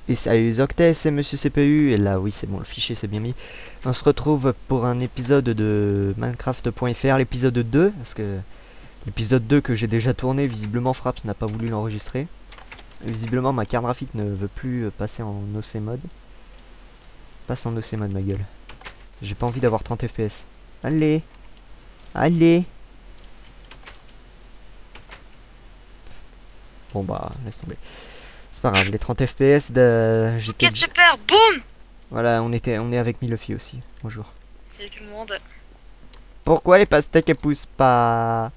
Et salut les octets, c'est Monsieur CPU, et là oui c'est bon, le fichier s'est bien mis. On se retrouve pour un épisode de Minecraft.fr, l'épisode 2, parce que l'épisode 2 que j'ai déjà tourné, visiblement Fraps n'a pas voulu l'enregistrer. Visiblement ma carte graphique ne veut plus passer en OC mode. Passe en OC mode ma gueule. J'ai pas envie d'avoir 30 FPS. Allez. Allez. Bon bah, laisse tomber. C'est pas grave, les 30 FPS de... Ok, super, boum. Voilà, on est avec Milofi aussi. Bonjour. Salut tout le monde. Pourquoi les pastèques elles poussent pas?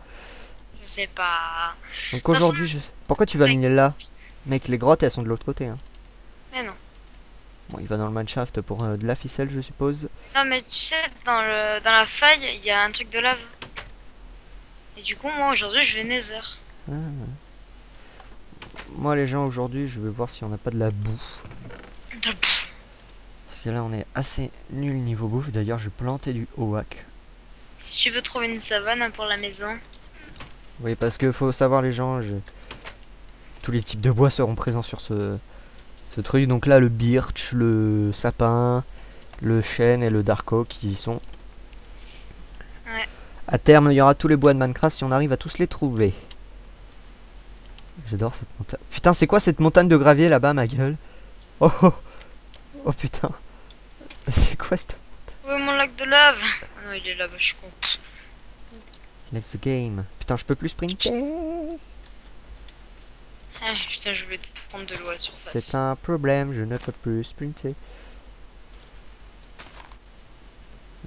Je sais pas. Donc aujourd'hui, pourquoi tu vas miner là? Mec, les grottes elles sont de l'autre côté. Hein. Mais non. Bon, il va dans le mineshaft pour de la ficelle, je suppose. Non, mais tu sais, dans la faille, il y a un truc de lave. Et du coup, moi aujourd'hui, je vais Nether. Ah. Moi, les gens, aujourd'hui, je vais voir si on n'a pas de la bouffe. Parce que là, on est assez nul niveau bouffe. D'ailleurs, je plantais du hoac. Si tu veux trouver une savane pour la maison. Oui, parce que faut savoir, les gens, tous les types de bois seront présents sur ce truc. Donc là, le birch, le sapin, le chêne et le dark oak, ils y sont. Ouais. À terme, il y aura tous les bois de Minecraft si on arrive à tous les trouver. J'adore cette montagne. Putain, c'est quoi cette montagne de gravier là-bas, ma gueule? Oh, oh, oh putain. C'est quoi cette... Où est mon lac de lave? Ah non, il est là-bas, je suis con. Let's game. Putain, je peux plus sprinter. Ah putain, je voulais prendre de l'eau à la surface. C'est un problème, je ne peux plus sprinter.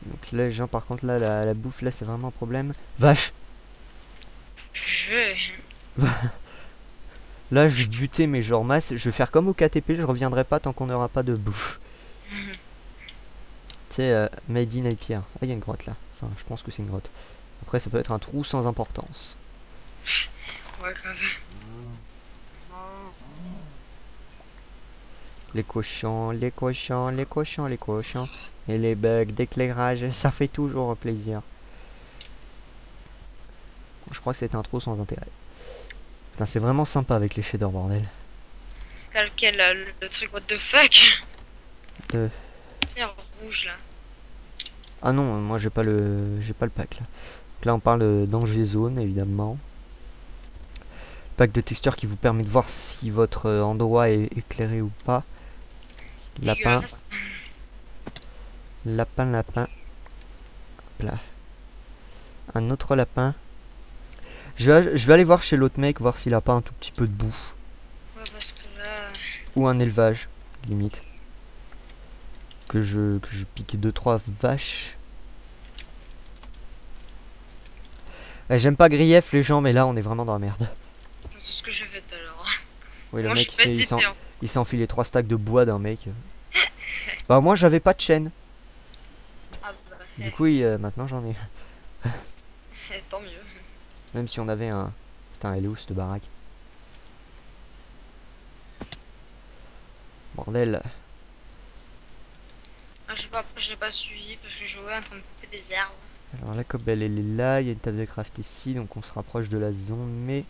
Donc là, les gens, par contre, là, la bouffe, là, c'est vraiment un problème. Vache. Là, je vais buter mes genre masse. Je vais faire comme au KTP, je reviendrai pas tant qu'on n'aura pas de bouffe. Tu sais, Made in Pierre. Ah, il y a une grotte là. Enfin, je pense que c'est une grotte. Après, ça peut être un trou sans importance. Ouais, quand même. Les cochons, les cochons, les cochons, les cochons. Et les bugs d'éclairage, ça fait toujours plaisir. Je crois que c'est un trou sans intérêt. Putain, c'est vraiment sympa avec les shaders, bordel. T'as lequel, là, le truc what the fuck? C'est rouge là. Ah non, moi j'ai pas le pack là. Donc là on parle d'Angers Zone évidemment. Pack de textures qui vous permet de voir si votre endroit est éclairé ou pas. Lapin. Lapin, lapin. Hop là. Un autre lapin. Je vais aller voir chez l'autre mec, voir s'il a pas un tout petit peu de bouffe. Ouais, parce que là... Ou un élevage, limite. Que je pique 2-3 vaches. J'aime pas grief les gens, mais là on est vraiment dans la merde. C'est ce que j'ai fait alors. Oui, le Moi, mec je suis pas il s'est enfilé 3 stacks de bois d'un mec. Bah moi j'avais pas de chaîne. Ah bah, Du coup maintenant j'en ai. tant mieux. Même si on avait un... Putain, elle est où cette baraque? Bordel. Ah, je sais pas, j'ai pas suivi parce que je jouais en train de couper des herbes. Alors la cobble elle est là, il y a une table de craft ici, donc on se rapproche de la zone, mais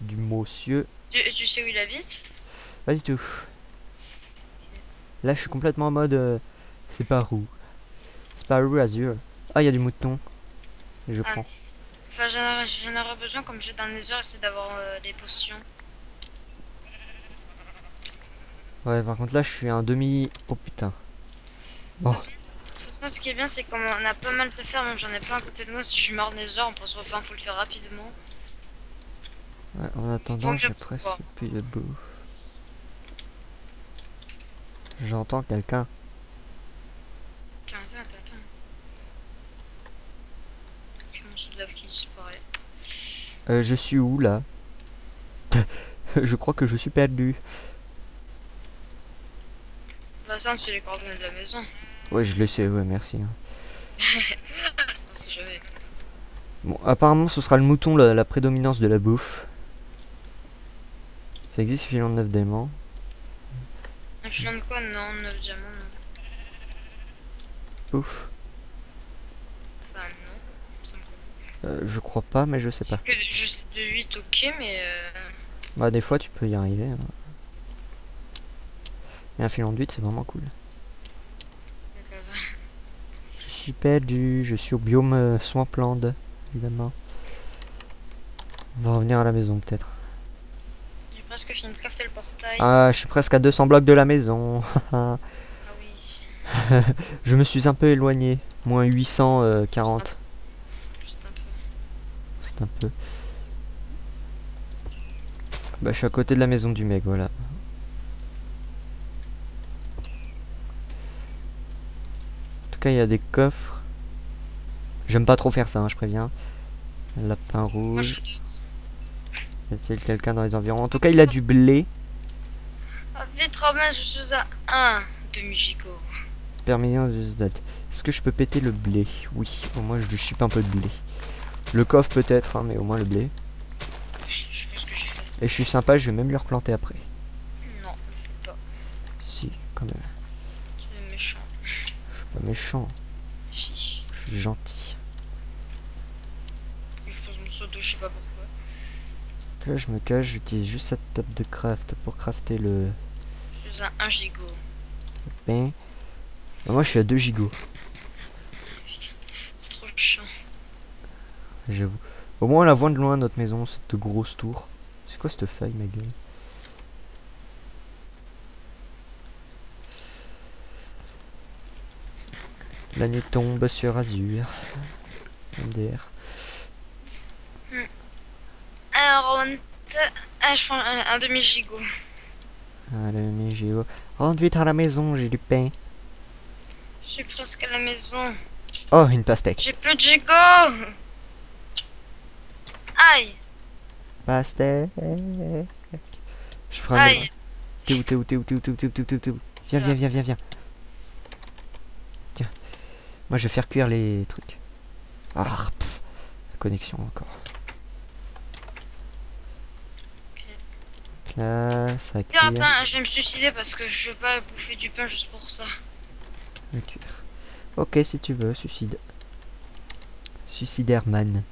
du monsieur. Tu sais où il habite? Pas du tout. Là je suis complètement en mode... c'est par où? C'est par où Azure? Ah, il y a du mouton. Et je prends. Enfin, j'en aurais besoin comme j'ai dans les heures, c'est d'avoir les potions. Ouais, par contre là je suis un demi... Oh putain. Bon. De toute façon, ce qui est bien, c'est qu'on a pas mal de fer, même j'en ai plein à côté de moi. Si je meurs des heures, on peut se refaire, faut le faire rapidement. Ouais, en attendant, j'ai presque plus de bouffe. J'entends quelqu'un. Attends. J'ai mon sou de lave qui disparaît. Je suis où là? Je crois que je suis perdu. Bah ça, tu les coordonnées de la maison. Ouais, je le sais, ouais, merci. On sait jamais. Bon, apparemment ce sera le mouton la prédominance de la bouffe. Ça existe filon de 9 diamants. Un filon de quoi? Non, 9 diamants, non. Pouf. Enfin, non. Ça me... Je crois pas, mais je sais pas. C'est que juste de 8, ok, mais Bah des fois tu peux y arriver. Hein. Et un filon de 8 c'est vraiment cool. Je suis perdu, je suis au biome Swampland, évidemment. On va revenir à la maison peut-être. j'ai presque fini de crafter le portail. Ah, je suis presque à 200 blocs de la maison. Ah oui, Je me suis un peu éloigné. Moins 840. juste un peu. C'est un peu. Bah je suis à côté de la maison du mec, voilà. En tout cas il y a des coffres. J'aime pas trop faire ça, hein, je préviens. Lapin Moi rouge. j'adore. Y a-t-il quelqu'un dans les environs? En tout cas il a du blé. Ah, vite Robin, je suis à un demi-gigot. Permanent de date. Est-ce que je peux péter le blé? Oui, au moins je lui chip un peu de blé. Le coffre peut-être, hein, mais au moins le blé. Je sais pas ce que j'ai fait. Et je suis sympa, je vais même le replanter après. Non, ne fais pas. Si, quand même. Tu es méchant. Je suis pas méchant, Si. je suis gentil. Je pose mon seau d'eau, je sais pas pourquoi. Donc là je me cache, j'utilise juste cette table de craft pour crafter le Je suis à 1 gigot. pain. Bah, moi je suis à 2 gigots, Putain, c'est trop chiant. j'avoue. Au moins on la voit de loin notre maison, cette grosse tour. C'est quoi cette feuille, ma gueule? La nuit tombe sur Azur. MDR. Alors, je prends un demi-gigot. Allez, Géo. Rentre vite à la maison, j'ai du pain. Je suis presque à la maison. Oh, une pastèque. J'ai plus de gigot. Aïe, Pastèque. Je prends aïe. T'es où, t'es où, t'es où, t'es où, t'es où, t'es où, t'es où, t'es où, t'es où? Viens, viens, viens, viens, viens. Tiens. Moi, je vais faire cuire les trucs. Ah, pff. La connexion encore. Là, ça cuire. Putain, je vais me suicider parce que je veux pas bouffer du pain juste pour ça. Le cuir. Ok, si tu veux, suicide. Suicidairman.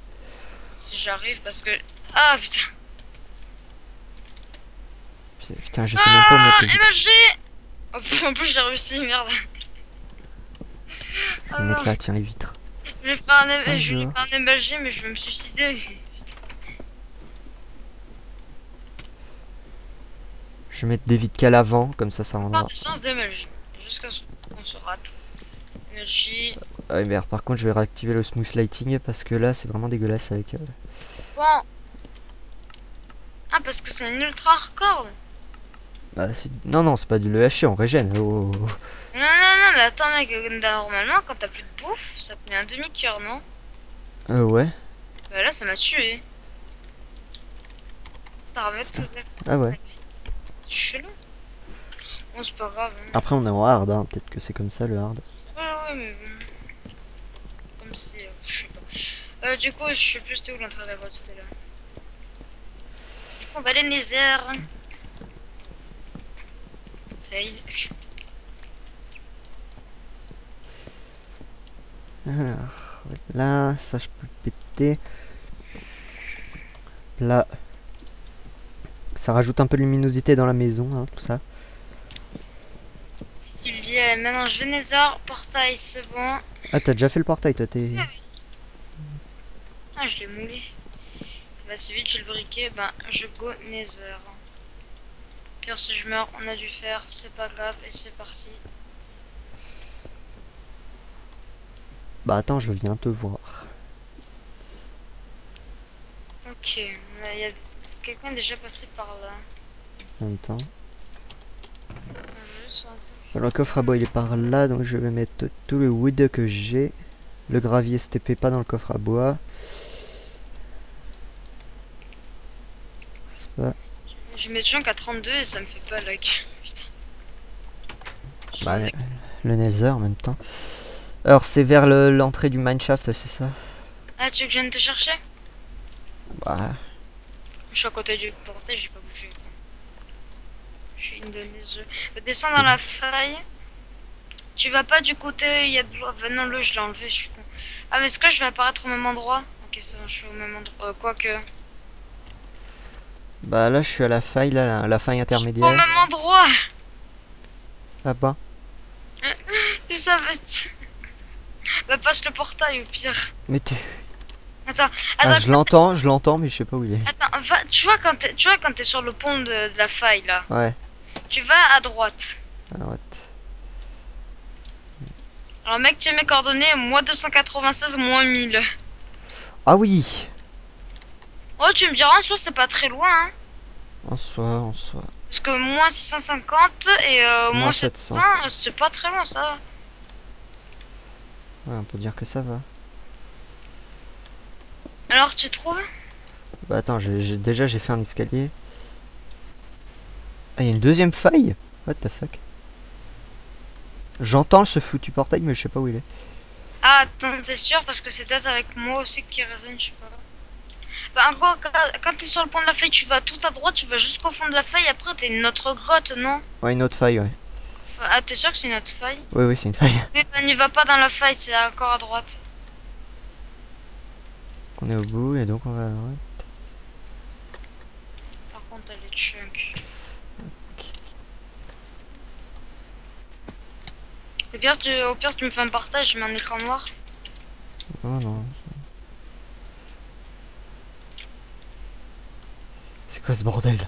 Si j'arrive parce que... Ah putain. Putain, je sais même pas où mettre Ah, les vitres. MLG. Oh, en plus j'ai réussi, merde. Je vais mettre là, tiens, les vitres. Je vais faire un, Bonjour. je vais faire un MLG mais je vais me suicider. Je vais mettre des vitres qu'à l'avant, comme ça Faire rendra. des séances d'MLG jusqu'à ce qu'on se rate. MLG. Ah oui, merde, par contre, je vais réactiver le smooth lighting parce que là, c'est vraiment dégueulasse avec. Bon. Ah, parce que c'est un ultra hardcore. Bah, non, non, c'est pas du LHC, on régène. Oh, oh, oh. Non, non, non, mais attends, mec, normalement, quand t'as plus de bouffe, ça te met un demi-cœur, non? Ouais. Bah là, ça m'a tué. Ça t'a remis tout à fait. Ah ouais. C'est chelou. Bon, c'est pas grave. Hein. Après, on est en hard, hein. Peut-être que c'est comme ça le hard. Ouais, ouais, mais bon. Comme c'est. Je sais pas. Du coup, je sais plus c'était où l'entrée de la grotte, c'était là. Du coup, on va aller Nether. Fail. Alors, là, ça, je peux le péter. Là. Ça rajoute un peu de luminosité dans la maison, hein, tout ça. Si tu le dis, maintenant je vais Nether, portail, c'est bon. Ah, t'as déjà fait le portail, toi, t'es. Ah, je l'ai moulé. Bah, c'est vite, j'ai le briquet. Ben, je go Nether. Pire si je meurs, on a dû faire, c'est pas grave, et c'est parti. Bah, attends, je viens te voir. Ok, il y a quelqu'un déjà passé par là. En même temps. Juste sur un truc. Le coffre à bois, il est par là, donc je vais mettre tout le wood que j'ai. Le gravier STP pas dans le coffre à bois. C'est pas. Je mets junk à 32 et ça me fait pas like. Putain. Bah, le nether en même temps. Alors, c'est vers l'entrée du mineshaft, c'est ça? Ah, tu veux que je vienne te chercher? Bah. Je suis à côté du portail, j'ai pas bougé. Attends. Je suis une de mes œufs. Descends dans la faille. Tu vas pas du côté, il y a de l'eau. Non, l'eau, je l'ai enlevé, je suis con. Ah, mais est-ce que je vais apparaître au même endroit? Ok, Ok, ça va, je suis au même endroit. Quoique. Bah là je suis à la faille, là, la faille Au intermédiaire. même endroit. Là-bas. Tu savais. Bah, passe le portail au pire. Mais t'es... Attends, Ah, attends, je l'entends, mais je sais pas où il est. attends, va, tu vois quand t'es sur le pont de la faille là, Ouais, tu vas à droite. à droite. Alors mec, tu as mes coordonnées, moins 296, moins 1000. Ah oui. Oh, tu me diras, en soi c'est pas très loin, hein. En soi. Parce que moins 650 et moins 700, c'est pas très loin ça. Ouais, on peut dire que ça va. Alors tu trouves? Bah attends, déjà j'ai fait un escalier. Ah, il y a une deuxième faille? What the fuck? J'entends ce foutu portail, mais je sais pas où il est. Ah, attends, t'es sûr? Parce que c'est peut-être avec moi aussi qui résonne, je sais pas. Bah encore, quand t'es sur le pont de la faille, tu vas tout à droite, tu vas jusqu'au fond de la faille, après t'as une autre grotte, non? Ouais, une autre faille, ouais. Ah, t'es sûr que c'est une autre faille? Oui, c'est une faille. Oui, bah n'y va pas dans la faille, c'est encore à droite. On est au bout, et donc on va à droite. Par contre, elle est chunk. Au pire, tu me fais un partage, je mets un écran noir. Non. C'est quoi ce bordel?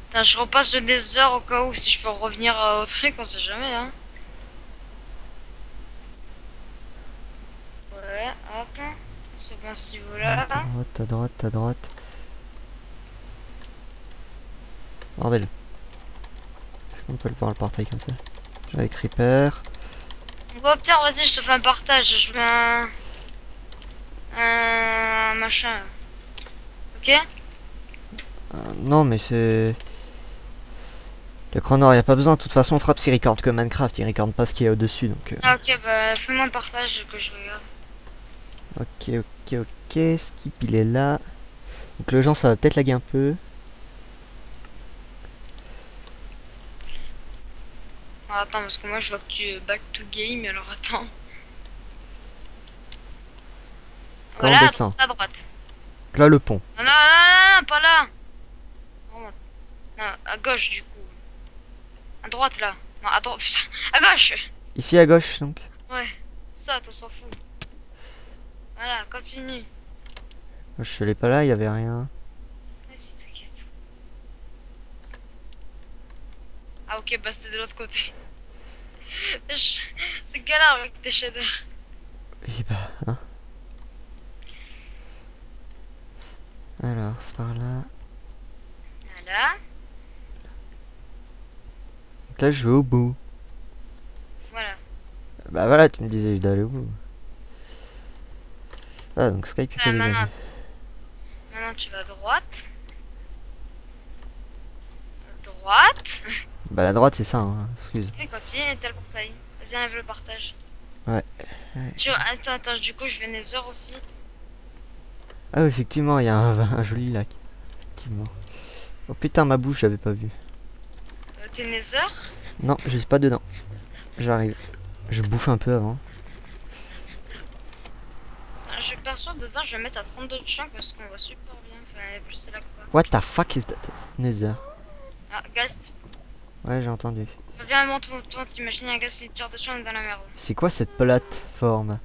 Putain, je repasse le Nether au cas où, si je peux revenir au truc, on sait jamais, hein. Ouais, hop. C'est bon ce niveau-là. À droite. Bordel. Est-ce qu'on peut le voir le portail comme ça? J'ai Creeper. Bon, tiens, vas-y, je te fais un partage. Je mets un machin. Ok? Non, mais c'est... L'écran noir, y a pas besoin. De toute façon, Fraps il record que Minecraft. Il record pas ce qu'il y a au-dessus, donc... Ah, ok, bah fais-moi un partage que je regarde. Ok. Skip, il est là. Donc le genre, ça va peut-être laguer un peu. Ah, attends, parce que moi je vois que tu es back to game, alors attends. Quand Voilà, on descend. à droite. Là, le pont. Non, pas là. Remonte. Non, à gauche du coup. À droite là. Non, à droite, putain. À gauche. Ici à gauche, donc. Ouais, ça, t'en s'en fout. Voilà, continue. Je suis allé pas là, y avait rien. Vas-y, t'inquiète. Ah, ok, bah c'était de l'autre côté. C'est galère avec tes shaders. Et bah, hein. Alors, c'est par là. Voilà. Donc là, je vais au bout. Voilà. Bah voilà, tu me disais d'aller au bout. Ah, donc Skype il fait Voilà, des maintenant tu vas à droite. À droite. Bah la droite, c'est ça, hein. Excuse. Et continue, et t'as le portail. Vas-y, enlève le partage. Ouais. Attends, du coup, je vais Nether aussi. Ah, effectivement, il y a un joli lac. Effectivement. Oh putain, ma bouche, j'avais pas vu. T'es Nether? Non, je suis pas dedans. J'arrive. Je bouffe un peu avant. Je suis perso dedans, je vais mettre à 32 de champ parce qu'on voit super bien. Enfin, plus c'est là quoi. What the fuck is that? Nether. Ah, Gast. Ouais, j'ai entendu. Viens, monte, t'imagines un Gast, une de champ, on est dans la merde. C'est quoi cette plateforme?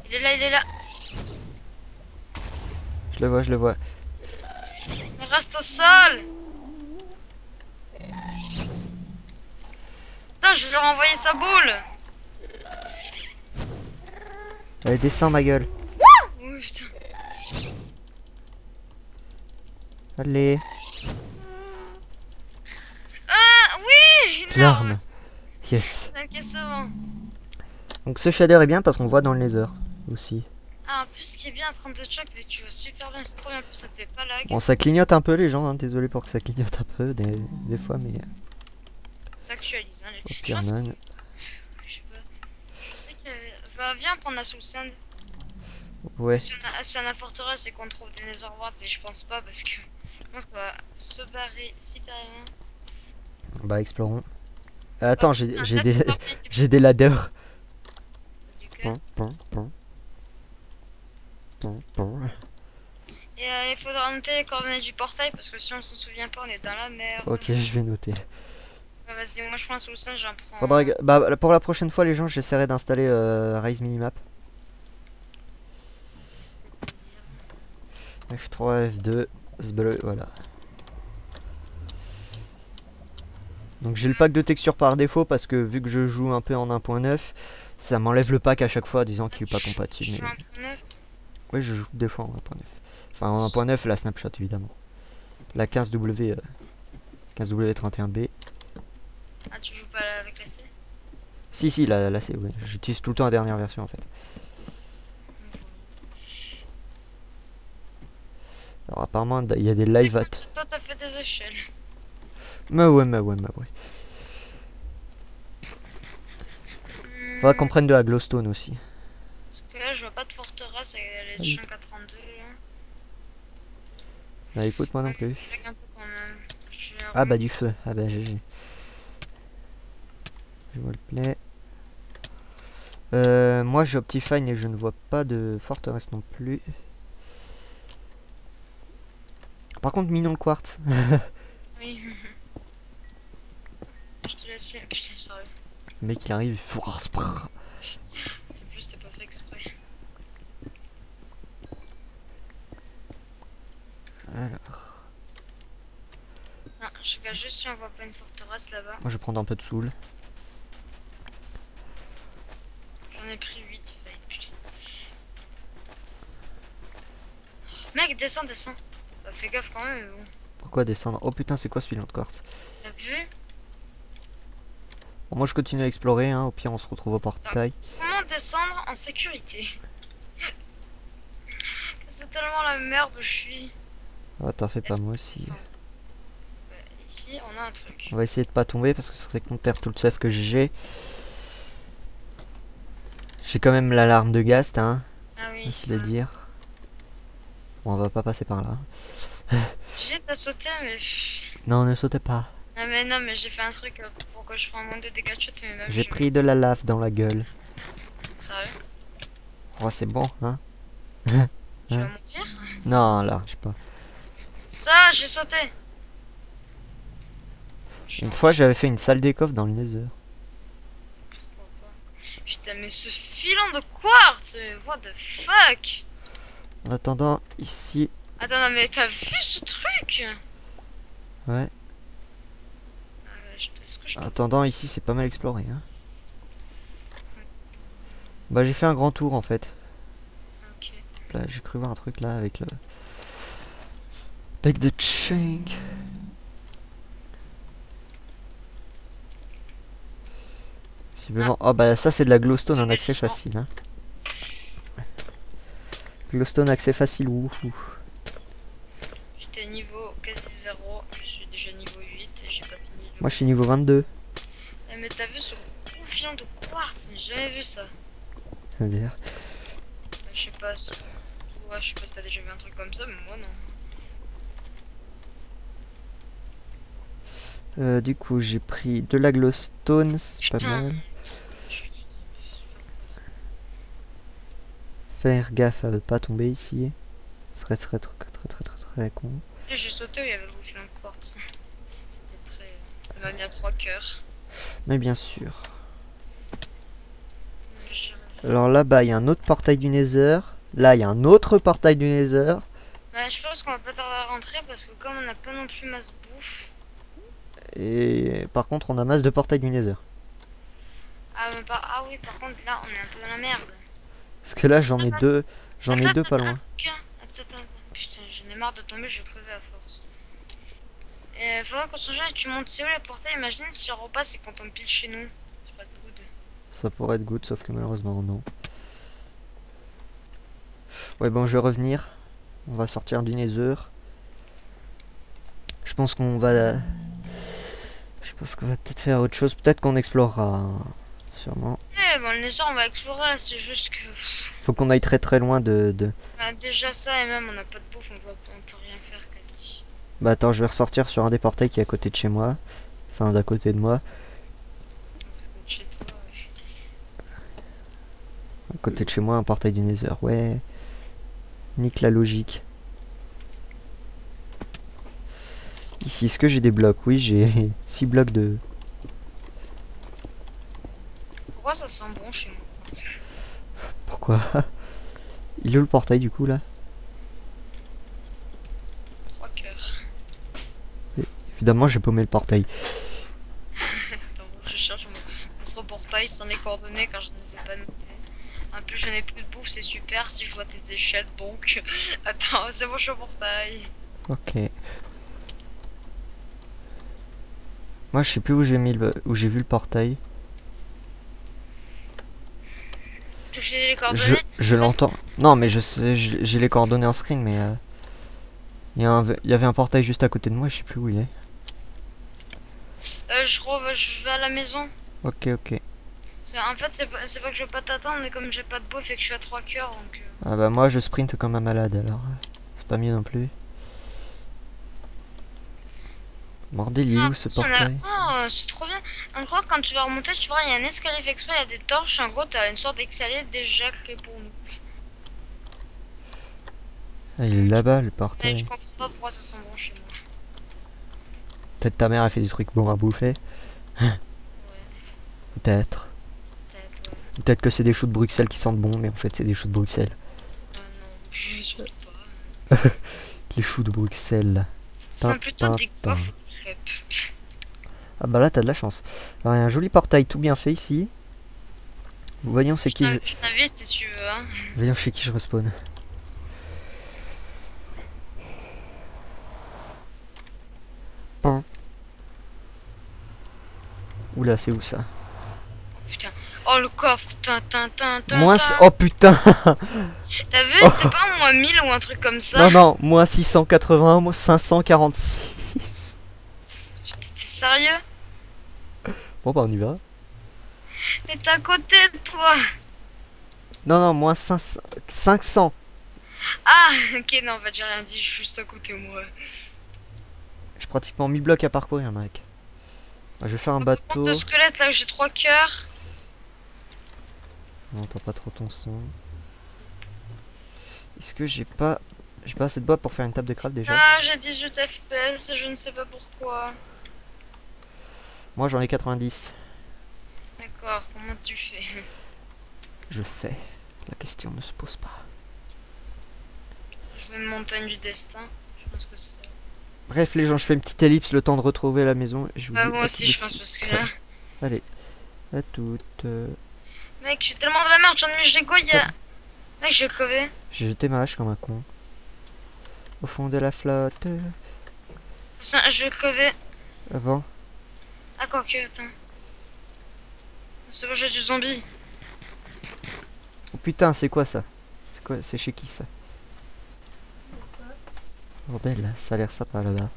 Il est là. Je le vois. Il reste au sol. Putain, je vais leur envoyer sa boule. Allez, descends ma gueule. Oui, putain. Allez. Ah, oui, une larme. Yes. Ok, c'est bon. Donc ce shader est bien parce qu'on voit dans le nether aussi. Ah, en plus, ce qui est bien à 32 de choc, mais tu vois super bien, c'est trop bien, en plus ça te fait pas lag. Bon, ça clignote un peu les gens, hein. Désolé pour que ça clignote un peu des fois, mais... Ça actualise, hein. Au Je pire, pense que... non. Je sais pas. Je sais que... Enfin, viens prendre la soul sand. Ouais. Si on a la forteresse et qu'on trouve des nether warts, et je pense pas, parce que... Je pense qu'on va se barrer super loin. Bah, explorons. Attends, j'ai là, des... tu pars bien, j'ai des ladders. du cœur. Pon. Et il faudra noter les coordonnées du portail parce que si on s'en souvient pas, on est dans la merde. Ok, je vais noter. Vas-y, moi je prends un solution, j'en prends. Faudra bah, pour la prochaine fois, les gens, j'essaierai d'installer Rise Minimap. F3, F2, bleu, voilà. Donc j'ai le pack de texture par défaut parce que vu que je joue un peu en 1.9, ça m'enlève le pack à chaque fois disant qu'il est pas compatible. Mais... Oui, je joue des fois en 1.9. Enfin en 1.9 la snapshot évidemment. La 15W 15W31B. Ah, tu joues pas avec la C? Si, la C, oui. J'utilise tout le temps la dernière version en fait. Alors apparemment il y a des live at. Toi t'as fait des échelles. Mais ouais. Faudra qu'on prenne de la glowstone aussi. Parce que là je vois pas de forteresse, elle est de champ 82 là. Bah écoute moi non Ouais, plus. ça lag un peu quand même. Ah bah du feu, ah bah GG. Je vois le play. Moi j'ai Optifine et je ne vois pas de forteresse non plus. Par contre minons le quartz. Oui. Je te laisse. Putain, sérieux. Le mec il arrive, il faut... C'est plus, t'as pas fait exprès. Alors, Non, je regarde juste si on voit pas une forteresse là-bas. moi je vais prendre un peu de soul. J'en ai pris 8, fallait plus. Mec, descends. Bah, fais gaffe quand même, mais bon. Pourquoi descendre? Oh putain c'est quoi ce filon de quartz? T'as vu? Bon, moi je continue à explorer, hein. Au pire on se retrouve au portail. Comment descendre en sécurité? C'est tellement la merde où je suis. Ah t'en fais pas, moi aussi. Bah, ici, on a un truc. On va essayer de pas tomber parce que ce serait qu'on perd tout le stuff que j'ai. J'ai quand même l'alarme de Ghast, hein. Ah oui, C'est le dire. Bon, on va pas passer par là. J'hésite à sauter, mais. Non, ne sautez pas. Non, mais j'ai fait un truc pour que je prenne moins de dégâts de chute, mais même. J'ai pris de la lave dans la gueule. Sérieux? Oh, c'est bon, hein. Tu vas mourir? Non, là, je sais pas. Ça, j'ai sauté. Une fois, j'avais fait une salle d'écoffe dans le Nether. Pourquoi pas? Putain, mais ce filon de quartz, what the fuck? En attendant, ici... Attends, non, mais t'as vu ce truc? Ouais. Est-ce que je En peux... attendant, ici, c'est pas mal exploré, hein. Bah, j'ai fait un grand tour, en fait. Ok. Là, j'ai cru voir un truc, là, avec le... Avec de Shank. Visiblement... Oh, bah, ça, c'est de la glowstone en accès facile, hein. Glowstone accès facile, wouhou. J'étais niveau quasi 0, je suis déjà niveau 8 et j'ai pas fini. Moi, je suis niveau 22. Ah, mais t'as vu ce gros filon de quartz? J'ai jamais vu ça. Je veux dire. Je sais pas si... Ouais, je sais pas si t'as déjà vu un truc comme ça, mais moi non. Du coup, j'ai pris de la glowstone, c'est pas Putain. mal. Faire gaffe à ne pas tomber ici. Ce serait très con. Et j'ai sauté, il y avait le gros filon de quartz. C'était très... Ça m'a mis à 3 cœurs. Mais bien sûr. Alors là-bas, il y a un autre portail du Nether. Là, il y a un autre portail du Nether. Bah, je pense qu'on va pas tarder à rentrer parce que comme on n'a pas non plus masse bouffe. Et par contre, on a masse de portails du Nether. Ah, mais pas... ah oui, par contre, là, on est un peu dans la merde. Parce que là, j'en ai deux. J'en ai deux pas loin. Attends. Putain, j'en ai marre de tomber, je vais crever à force. Et faudra qu'on se gêne et tu montes si haut les portails. Imagine si on repasse et qu'on tombe pile chez nous. C'est pas de good. Ça pourrait être good, sauf que malheureusement, non. Ouais, bon, je vais revenir. On va sortir du Nether. Je pense qu'on va... Je pense qu'on va peut-être faire autre chose. Peut-être qu'on explorera, hein, sûrement. Eh bon, le Nether, on va explorer là, c'est juste que... Faut qu'on aille très loin de... Bah, déjà ça, et même on n'a pas de bouffe, on peut rien faire quasi. Bah attends, je vais ressortir sur un des portails qui est à côté de chez moi. Enfin, d'à côté de moi. Chez toi, À côté de chez moi, un portail du Nether, ouais. Nique la logique. Ici, est-ce que j'ai des blocs? Oui, j'ai 6 blocs de... Pourquoi ça sent bon chez moi? Pourquoi? Il est où le portail du coup là? 3 cœurs. Évidemment j'ai paumé le portail. Attends, je cherche mon portail sans mes coordonnées car je ne les ai pas notées. En plus je n'ai plus de bouffe, c'est super si je vois tes échelles donc. Attends, c'est bon, je suis au portail. Ok. Moi je sais plus où j'ai mis où j'ai vu le portail. J'ai les coordonnées. Je l'entends. Non mais je sais, j'ai les coordonnées en screen mais il y avait un portail juste à côté de moi, je sais plus où il est. Je vais à la maison. Ok ok. En fait c'est pas que je veux pas t'attendre mais comme j'ai pas de bouffe et que je suis à 3 cœurs donc... Ah bah moi je sprint comme un malade alors. C'est pas mieux non plus. Bordel, il est où ce portail? Oh, c'est trop bien. En gros, quand tu vas remonter, tu vois, il y a un escalier fait exprès, il y a des torches. En gros, t'as une sorte d'escalier déjà créé pour nous. Ah, il est là-bas le Mais portail. je comprends pas pourquoi ça sent bon chez moi. Peut-être ta mère a fait des trucs bons à bouffer. Ouais, Peut-être. peut-être, ouais. Peut-être que c'est des choux de Bruxelles qui sentent bon, mais en fait c'est des choux de Bruxelles. Ah non, puis surtout pas. Les choux de Bruxelles. Ça sent plutôt des gaufres ou des crêpes. Ah bah là t'as de la chance. Alors, il y a un joli portail tout bien fait ici. Voyons c'est qui Je t'invite si tu veux, hein. Voyons chez qui je respawn. Pan. Oula c'est où ça? Putain. Oh, le coffre. Moins... Oh putain. T'as vu, Oh. c'était pas moins 1000 ou un truc comme ça? Non non, moins 680, moins 546. T'es sérieux? Bon bah on y va. Mais t'es à côté de toi. Non non, moins 500. Ah, ok, non, en fait, j'ai rien dit, je suis juste à côté, moi. J'ai pratiquement 1000 blocs à parcourir mec. Je vais faire un Par contre, bateau. le squelette, là, j'ai 3 cœurs. On n'entend pas trop ton son. Est-ce que j'ai pas assez de bois pour faire une table de craft déjà? Ah, j'ai 18 FPS, je ne sais pas pourquoi. Moi j'en ai 90. D'accord, comment tu fais? Je fais. La question ne se pose pas. Je veux une montagne du destin. Je pense que c'est... Bref les gens, je fais une petite ellipse le temps de retrouver la maison. Je vous Bah, dis moi à aussi, tout de je pense, suite. parce que là... Allez, à toutes. Mec, je suis tellement de la merde, j'en ai mis Lego, il y a... Mec, je vais crever. J'ai jeté ma hache comme un con. Au fond de la flotte. Tiens, je vais crever. Avant. Ah, quoi que, attends. C'est bon, j'ai du zombie. Oh putain, c'est quoi ça? C'est quoi? C'est chez qui ça? Bordel, ça a l'air sympa là-bas.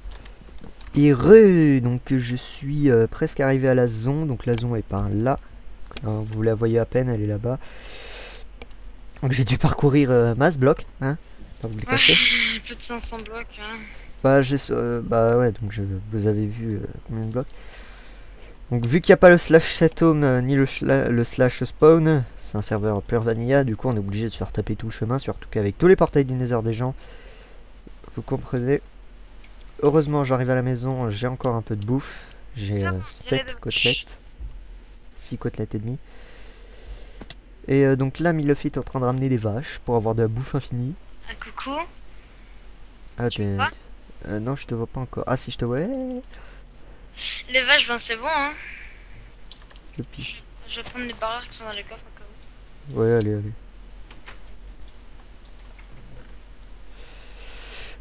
Heureux. Donc je suis presque arrivé à la zone. Donc la zone est par là. Alors, vous la voyez à peine, elle est là-bas. Donc j'ai dû parcourir masse bloc, hein, pas vous le cacher. Ouais, plus de 500 blocs, hein. Bah, bah ouais, donc vous avez vu combien de blocs. Donc vu qu'il n'y a pas le slash set home ni le slash spawn, c'est un serveur pure vanilla, du coup on est obligé de se faire taper tout le chemin, surtout qu'avec tous les portails du Nether des gens, vous comprenez. Heureusement j'arrive à la maison, j'ai encore un peu de bouffe, j'ai Ça, 7 côtelettes, 6 côtelettes et demie. Et donc là Milofit est en train de ramener des vaches pour avoir de la bouffe infinie. Ah, coucou. Ah Tu me vois? non je te vois pas encore. Ah si je te vois, Les vaches, ben c'est bon, hein. je piche. Je vais prendre les barrières qui sont dans les coffres au cas où. Ouais allez allez.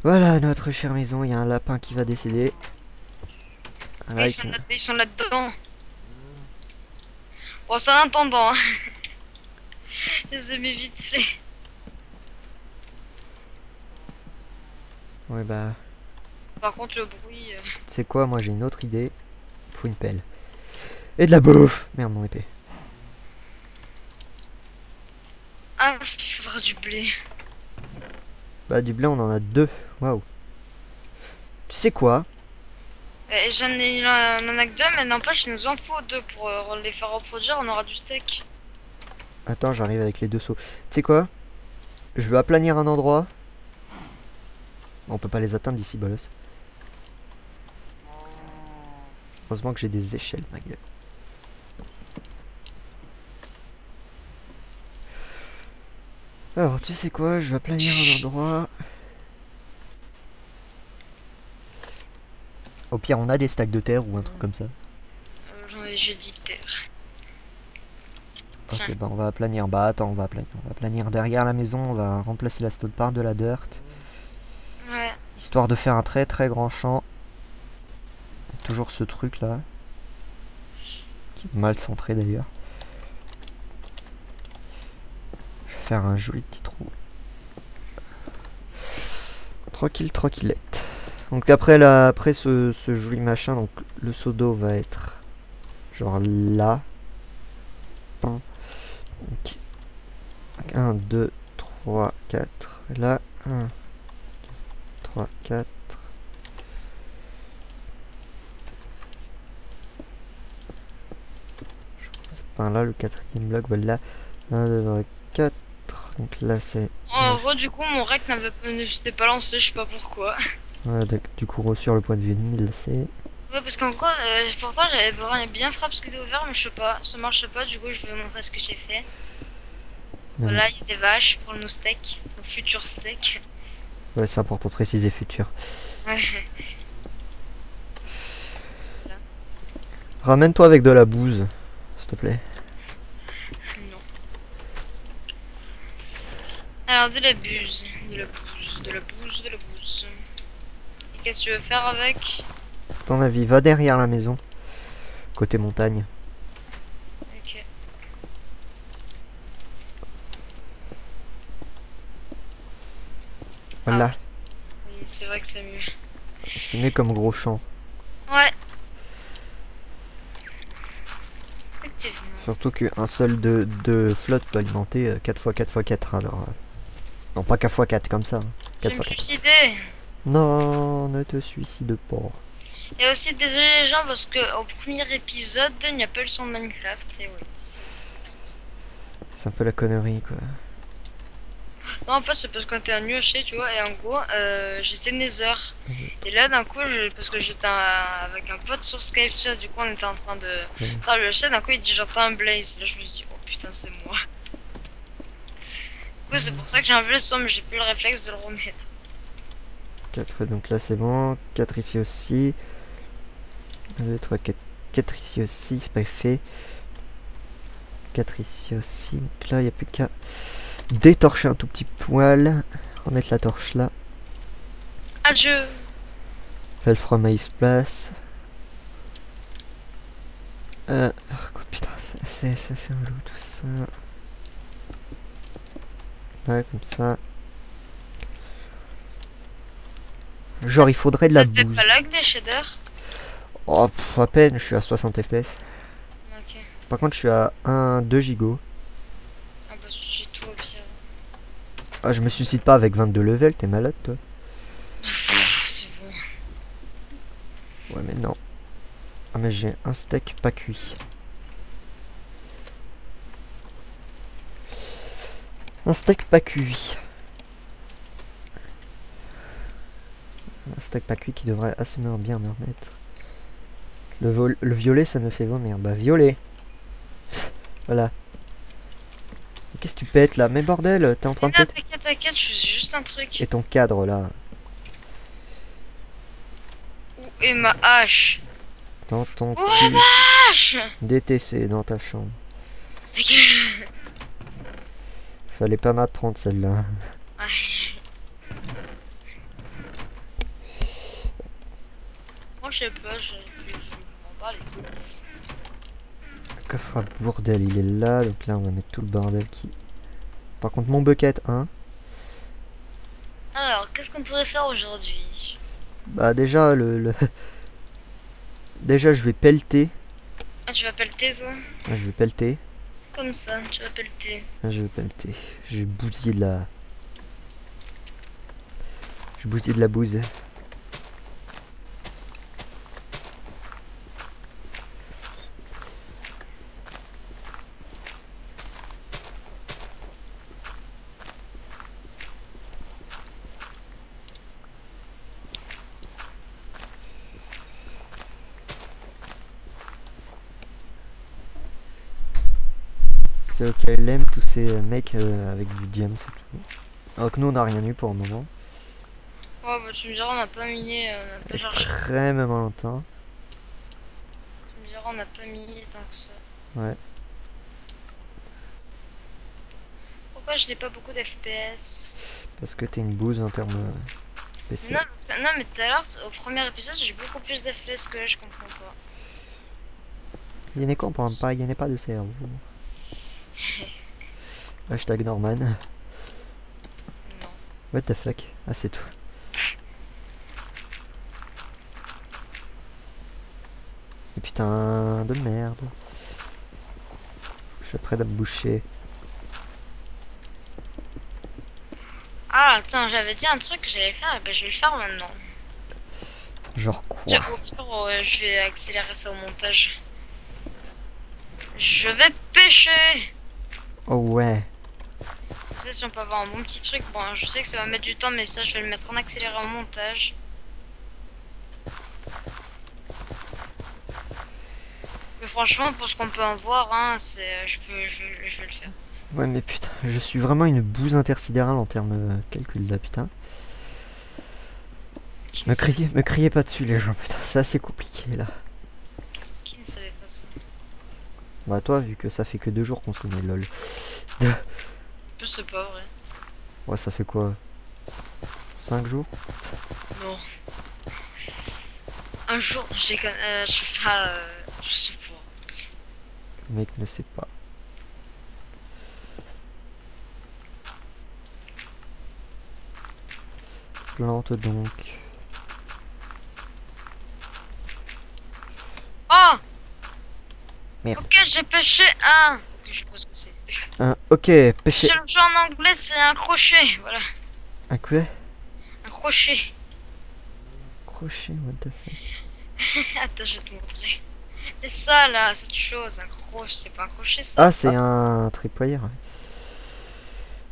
Voilà notre chère maison, il y a un lapin qui va décéder. Ouais, ils sont là-dedans. Bon, c'est en attendant, hein. Je les ai mis vite fait. Ouais bah, Par contre, le bruit... tu sais quoi, moi j'ai une autre idée. Faut une pelle. Et de la bouffe. Merde mon épée. Ah, il faudra du blé. Bah du blé on en a 2. Waouh. Tu sais quoi? Il en a que 2, mais n'empêche, il nous en faut 2 pour les faire reproduire, on aura du steak. Attends, j'arrive avec les 2 seaux. Tu sais quoi? Je vais aplanir un endroit. On peut pas les atteindre d'ici, bolos. Heureusement que j'ai des échelles, ma gueule. Alors, tu sais quoi, je vais planir un endroit. Au pire, on a des stacks de terre ou un truc comme ça. J'ai dit terre. Ok, Tiens. bah on va planir. Bah attends, on va planir derrière la maison. On va remplacer la stone par de la dirt. Ouais. Histoire de faire un très très grand champ. Toujours ce truc là. Qui est mal centré d'ailleurs. Je vais faire un joli petit trou. Tranquille, tranquillette. Donc après après ce joli machin, donc le seau d'eau va être genre là. Donc 1, 2, 3, 4. Là, 1, 3, 4. C'est pas là le quatrième bloc, voilà. 1, 2, 3, 4. Donc là c'est... En vrai, du coup, mon rec ne s'était pas lancé, je sais pas pourquoi. Ouais, du coup, sur le point de vue ennemi, il l'a fait. Ouais, parce qu'en quoi, pourtant j'avais bien frappé ce qui était ouvert, mais je sais pas, ça marchait pas, du coup je vais vous montrer ce que j'ai fait. Non. Voilà, il y a des vaches pour nos steaks, nos futurs steaks. Ouais, c'est important de préciser futur. Ouais. Ramène-toi avec de la bouse, s'il te plaît. Non. Alors, de la buse, de la bouse, de la bouse, de la bouse. Et qu'est-ce que tu veux faire avec? Ton avis, va derrière la maison. Côté montagne. Ok. Voilà. Oui, c'est vrai que c'est mieux. C'est mieux comme gros champ. Ouais. Effectivement. Surtout qu'un seul de flotte peut alimenter 4x4x4. Alors, non, pas 4x4 comme ça. Hein. Je vais me 4x4. suicider. Non, ne te suicide pas. Et aussi, désolé les gens, parce que au premier épisode, il n'y a pas le son de Minecraft. Et ouais. C'est un peu la connerie, quoi. Non, en fait, c'est parce qu'on était à UHC, tu vois, et en gros, j'étais Nether. Et là, d'un coup, parce que j'étais avec un pote sur Skype, tu vois, du coup, on était en train de faire le chat. D'un coup, il dit j'entends un blaze. Là, je me dis, oh putain, c'est moi. Du coup, c'est pour ça que j'ai enlevé le son, mais j'ai plus le réflexe de le remettre. 4, donc là c'est bon. 4 ici aussi. 1, 2, 3, 4. 4 ici aussi, c'est pas fait. 4 ici aussi. Donc là, il n'y a plus qu'à détorcher un tout petit poil. Remettre la torche là. Adieu. Fell from Ice Place. Putain, c'est relou tout ça. Ouais, comme ça. Genre, il faudrait de la bouse. C'était pas lag des shaders? Oh, à peine, je suis à 60 FPS. Ok. Par contre, je suis à 2 gigots. Ah bah, j'ai tout au pire. Ah, je me suicide pas avec 22 levels, t'es malade toi? C'est bon. Ouais, mais non. Ah, mais j'ai un steak pas cuit. Un steak pas cuit. Un steak pas cuit qui devrait assez bien me remettre. Le violet, ça me fait vomir. Bah, violet. Voilà. Qu'est-ce que tu pètes là? Mais bordel, t'es en train de Non, péter. t'inquiète, je fais juste un truc. Et ton cadre là. Où est ma hache? Dans ton Où est cul. ma hache? DTC dans ta chambre. Ta gueule. Fallait pas m'apprendre celle-là. Ouais. Moi, je sais pas, je m'en bats les couilles. Le coffre à bordel, il est là. Donc là, on va mettre tout le bordel qui... Par contre, mon bucket, hein. Alors, qu'est-ce qu'on pourrait faire aujourd'hui? Bah déjà, déjà, je vais pelleter. Ah, tu vas pelleter, toi? Ah, je vais pelleter. Comme ça, tu vas pelleter. Ah, je vais pelleter. Je vais bousiller de la... Je vais bousiller de la bouse. C'est qu'elle aime tous ces mecs avec du diam, c'est tout. Alors que nous on n'a rien eu pour le moment. Ouais, bah tu me diras, on n'a pas miné, on n'a pas cherché. Extrêmement longtemps. Tu me diras, on n'a pas miné tant que ça. Ouais. Pourquoi je n'ai pas beaucoup d'FPS? Parce que t'es une bouse en termes PC. Non, parce que, non, mais tout à l'heure, au premier épisode, j'ai beaucoup plus d'FPS que là, je comprends pas. Il ne comprend pas, il n'y a pas de cerveau. Hashtag Norman. Non. What the fuck? Ah, c'est tout. Et putain de merde. Je suis prêt à me boucher. Ah, attends, j'avais dit un truc que j'allais faire, et ben je vais le faire maintenant. Genre quoi? Je vais accélérer ça au montage. Je vais pêcher! Oh ouais. Je sais si on peut avoir un bon petit truc. Bon, je sais que ça va mettre du temps, mais ça, je vais le mettre en accéléré au montage. Mais franchement, pour ce qu'on peut en voir, hein, c'est, je vais le faire. Ouais mais putain, je suis vraiment une bouse intersidérale en termes calcul là putain. Me criez pas dessus les gens, putain, c'est assez compliqué là. Qui ne savait pas ça? Bah toi, vu que ça fait que 2 jours qu'on se connaît, lol. Je sais pas, vrai. Ouais, ça fait quoi? 5 jours? Non. Un jour, je sais pas, je sais pas. Le mec ne sait pas. Plante donc. Oh! Merde. Ok, j'ai pêché un. Ok, je sais pas ce que c'est. Ok, pêcher. Je le joue en anglais, c'est un crochet, voilà. Un quoi? Un crochet. Crochet, what the fuck? Attends, je vais te montrer. Et ça, là, cette chose, un crochet, c'est pas un crochet, ça? Ah, c'est un tripwire.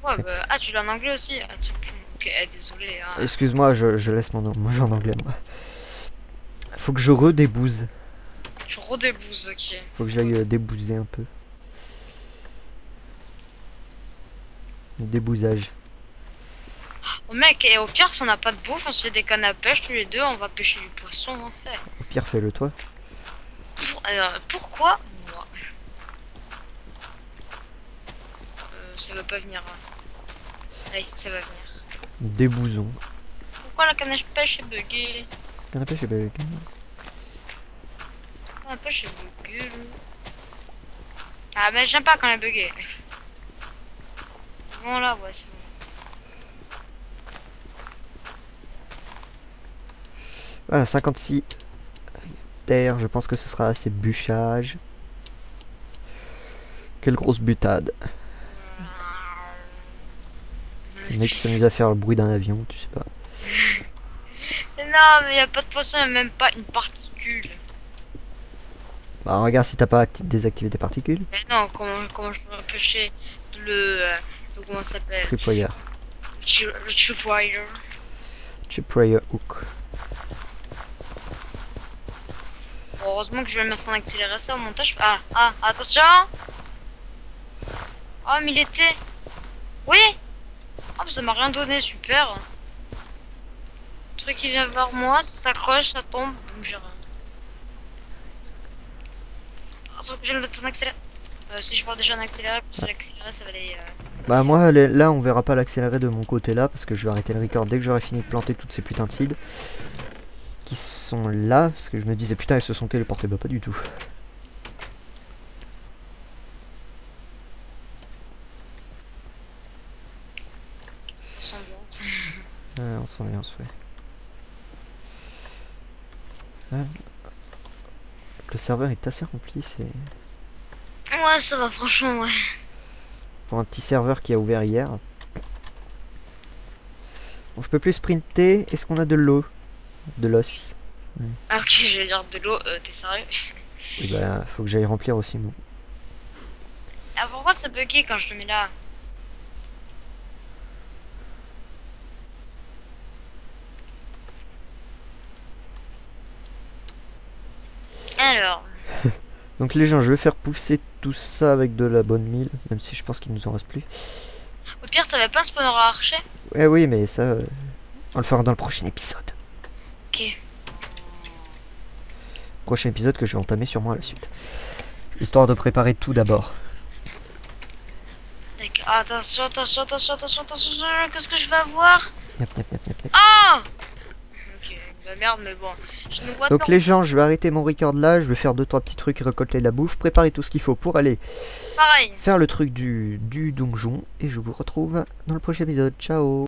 Ouais, bah, ah, tu l'as en anglais aussi? Ah, ok, désolé. Hein. Excuse-moi, je laisse mon jeu en anglais, moi. Faut que je redébouze. Tu redébouses, ok. Faut que j'aille débouser un peu. Le débousage. Oh mec, et au pire, si on n'a pas de bouffe, on se fait des cannes à pêche tous les deux, on va pêcher du poisson, en fait. Au pire, fais-le toi. Pourquoi moi? Ça va pas venir. Allez, ça va venir. Débousons. Pourquoi la canne à pêche est buggée? Canne à pêche est belle. La canne à pêche est buggée. Ah, mais j'aime pas quand elle est buggée. Bon, là, ouais, c'est bon. Voilà, 56 terre, je pense que ce sera assez bûchage. Quelle grosse butade. Le mec s'amuse à faire le bruit d'un avion, tu sais pas. Mais non, mais y a pas de poisson, y a même pas une particule. Bah regarde si t'as pas désactivé tes particules. Mais non, comment je peux pêcher le comment ça s'appelle? Tripwire. Le tripwire. Tripwire hook. Bon, heureusement que je vais le mettre en accéléré ça au montage. Ah, attention! Oh, mais il était. Oui! Oh, mais ça m'a rien donné, super. Le truc qui vient vers moi, ça s'accroche, ça tombe. Donc j'ai rien. Attends que je vais le mettre en accéléré. Si je parle déjà en accéléré, plus l'accéléré, ça va aller. Bah moi là on verra pas l'accéléré de mon côté là parce que je vais arrêter le record dès que j'aurai fini de planter toutes ces putains de seeds qui sont là parce que je me disais putain ils se sont téléportés, bah pas du tout. Semblance. On sent bien souhait. Le serveur est assez rempli, c'est Ouais, ça va, franchement, ouais. pour un petit serveur qui a ouvert hier. Bon, je peux plus sprinter. Est-ce qu'on a de l'eau? De l'os. Ah, ok, j'allais dire de l'eau, t'es sérieux? Et bah faut que j'aille remplir aussi mon. Ah, pourquoi ça bugué quand je le mets là? Alors. Donc les gens, je vais faire pousser tout ça avec de la bonne mille, même si je pense qu'il nous en reste plus. Au pire, ça va pas un spawner à archer. Eh oui, mais ça, on le fera dans le prochain épisode. Ok. Prochain épisode que je vais entamer sûrement à la suite. Histoire de préparer tout d'abord. D'accord. Attention, attention, attention, attention, attention. Qu'est-ce que je vais avoir? Yep, yep, yep, yep, yep. Ah! Ok, bah merde, mais bon. Je ne vois Donc tant. les gens, je vais arrêter mon record là, je vais faire 2-3 petits trucs, récolter de la bouffe, préparer tout ce qu'il faut pour aller Pareil. faire le truc du donjon. Et je vous retrouve dans le prochain épisode. Ciao!